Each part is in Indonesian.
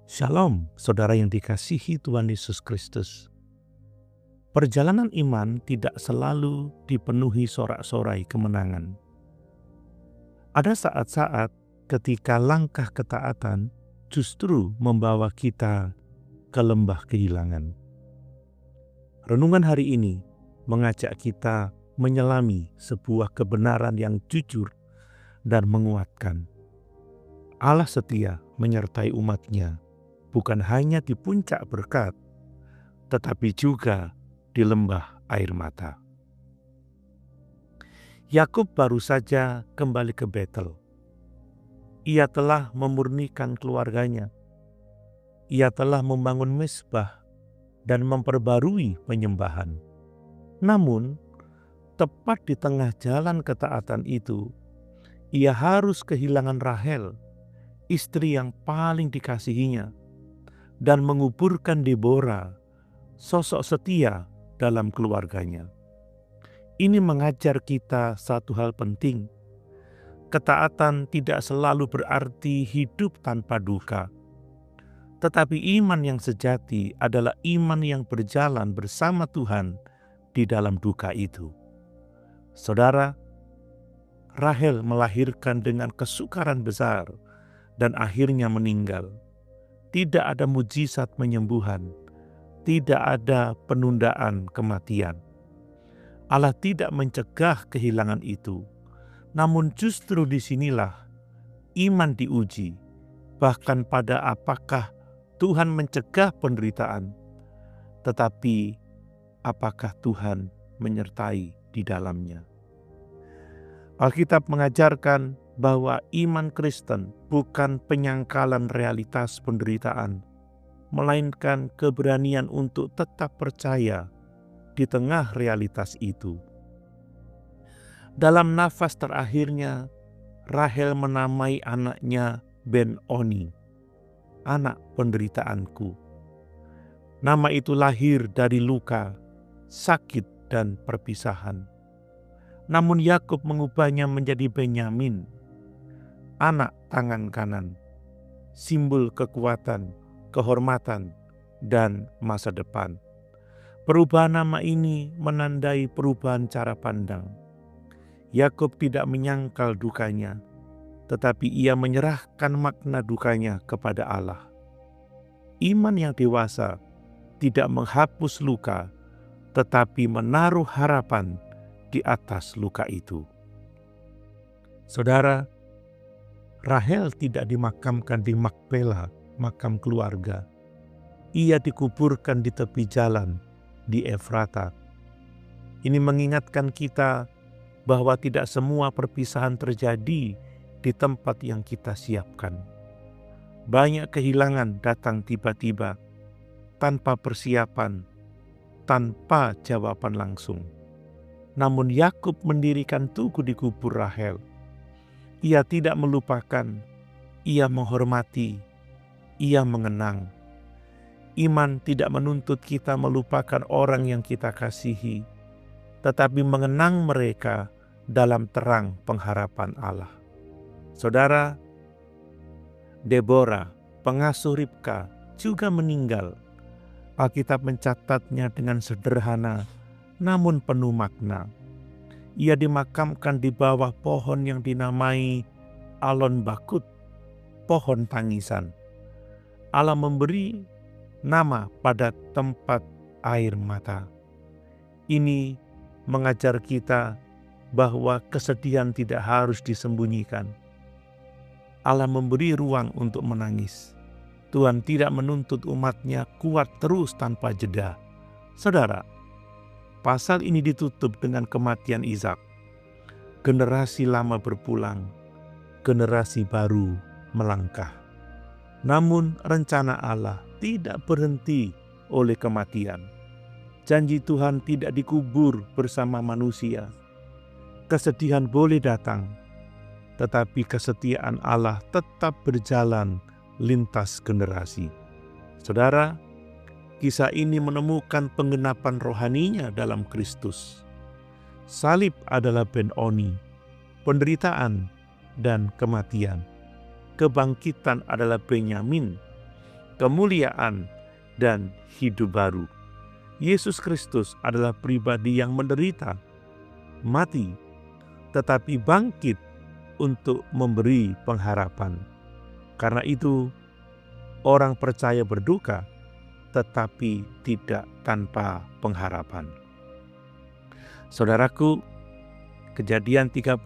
Shalom, saudara yang dikasihi Tuhan Yesus Kristus. Perjalanan iman tidak selalu dipenuhi sorak-sorai kemenangan. Ada saat-saat ketika langkah ketaatan justru membawa kita ke lembah kehilangan. Renungan hari ini mengajak kita menyelami sebuah kebenaran yang jujur dan menguatkan. Allah setia menyertai umat-Nya, bukan hanya di puncak berkat, tetapi juga di lembah air mata. Yakub baru saja kembali ke Betel. Ia telah memurnikan keluarganya. Ia telah membangun mezbah dan memperbarui penyembahan. Namun, tepat di tengah jalan ketaatan itu, ia harus kehilangan Rahel, istri yang paling dikasihinya, dan menguburkan Deborah, sosok setia dalam keluarganya. Ini mengajar kita satu hal penting. Ketaatan tidak selalu berarti hidup tanpa duka. Tetapi iman yang sejati adalah iman yang berjalan bersama Tuhan di dalam duka itu. Saudara, Rahel melahirkan dengan kesukaran besar dan akhirnya meninggal. Tidak ada mujizat penyembuhan, tidak ada penundaan kematian. Allah tidak mencegah kehilangan itu, namun justru disinilah iman diuji, bahkan pada apakah Tuhan mencegah penderitaan, tetapi apakah Tuhan menyertai di dalamnya. Alkitab mengajarkan bahwa iman Kristen bukan penyangkalan realitas penderitaan, melainkan keberanian untuk tetap percaya di tengah realitas itu. Dalam nafas terakhirnya, Rahel menamai anaknya Ben-Oni, anak penderitaanku. Nama itu lahir dari luka, sakit, dan perpisahan. Namun Yakub mengubahnya menjadi Benyamin, anak tangan kanan, simbol kekuatan, kehormatan, dan masa depan. Perubahan nama ini menandai perubahan cara pandang. Yakub tidak menyangkal dukanya, tetapi ia menyerahkan makna dukanya kepada Allah. Iman yang dewasa tidak menghapus luka, tetapi menaruh harapan di atas luka itu. Saudara, Rahel tidak dimakamkan di Makpela, makam keluarga. Ia dikuburkan di tepi jalan di Efrata. Ini mengingatkan kita bahwa tidak semua perpisahan terjadi di tempat yang kita siapkan. Banyak kehilangan datang tiba-tiba, tanpa persiapan, tanpa jawaban langsung. Namun Yakub mendirikan tugu di kubur Rahel. Ia tidak melupakan, ia menghormati, ia mengenang. Iman tidak menuntut kita melupakan orang yang kita kasihi, tetapi mengenang mereka dalam terang pengharapan Allah. Saudara, Deborah, pengasuh Ribka, juga meninggal. Alkitab mencatatnya dengan sederhana, namun penuh makna. Ia dimakamkan di bawah pohon yang dinamai Alon Bakut, pohon tangisan. Allah memberi nama pada tempat air mata. Ini mengajar kita bahwa kesedihan tidak harus disembunyikan. Allah memberi ruang untuk menangis. Tuhan tidak menuntut umat-Nya kuat terus tanpa jeda. Saudara, pasal ini ditutup dengan kematian Ishak. Generasi lama berpulang, generasi baru melangkah. Namun rencana Allah tidak berhenti oleh kematian. Janji Tuhan tidak dikubur bersama manusia. Kesedihan boleh datang, tetapi kesetiaan Allah tetap berjalan lintas generasi. Saudara, kisah ini menemukan penggenapan rohaninya dalam Kristus. Salib adalah Ben-Oni, penderitaan dan kematian. Kebangkitan adalah Benyamin, kemuliaan, dan hidup baru. Yesus Kristus adalah pribadi yang menderita, mati, tetapi bangkit untuk memberi pengharapan. Karena itu, orang percaya berduka, tetapi tidak tanpa pengharapan. Saudaraku, Kejadian 35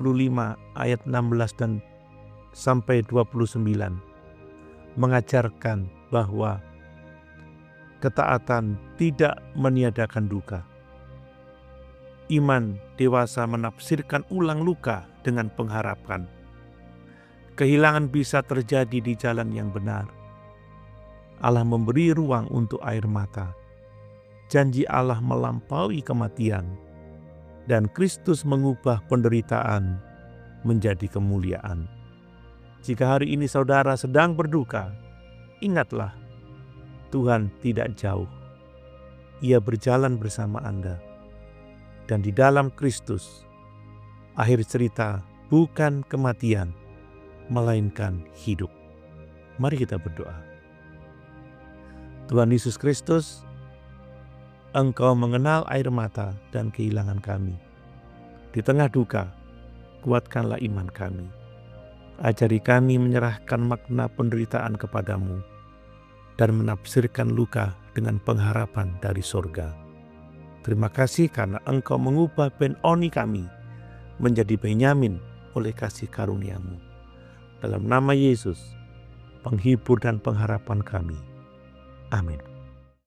ayat 16 dan sampai 29 mengajarkan bahwa ketaatan tidak meniadakan duka. Iman dewasa menafsirkan ulang luka dengan pengharapan. Kehilangan bisa terjadi di jalan yang benar. Allah memberi ruang untuk air mata. Janji Allah melampaui kematian. Dan Kristus mengubah penderitaan menjadi kemuliaan. Jika hari ini saudara sedang berduka, ingatlah, Tuhan tidak jauh. Ia berjalan bersama Anda. Dan di dalam Kristus, akhir cerita bukan kematian, melainkan hidup. Mari kita berdoa. Tuhan Yesus Kristus, Engkau mengenal air mata dan kehilangan kami. Di tengah duka, kuatkanlah iman kami. Ajari kami menyerahkan makna penderitaan kepadamu dan menafsirkan luka dengan pengharapan dari surga. Terima kasih karena Engkau mengubah Ben-Oni kami menjadi Benyamin oleh kasih karunia-Mu. Dalam nama Yesus, penghibur dan pengharapan kami. Amin.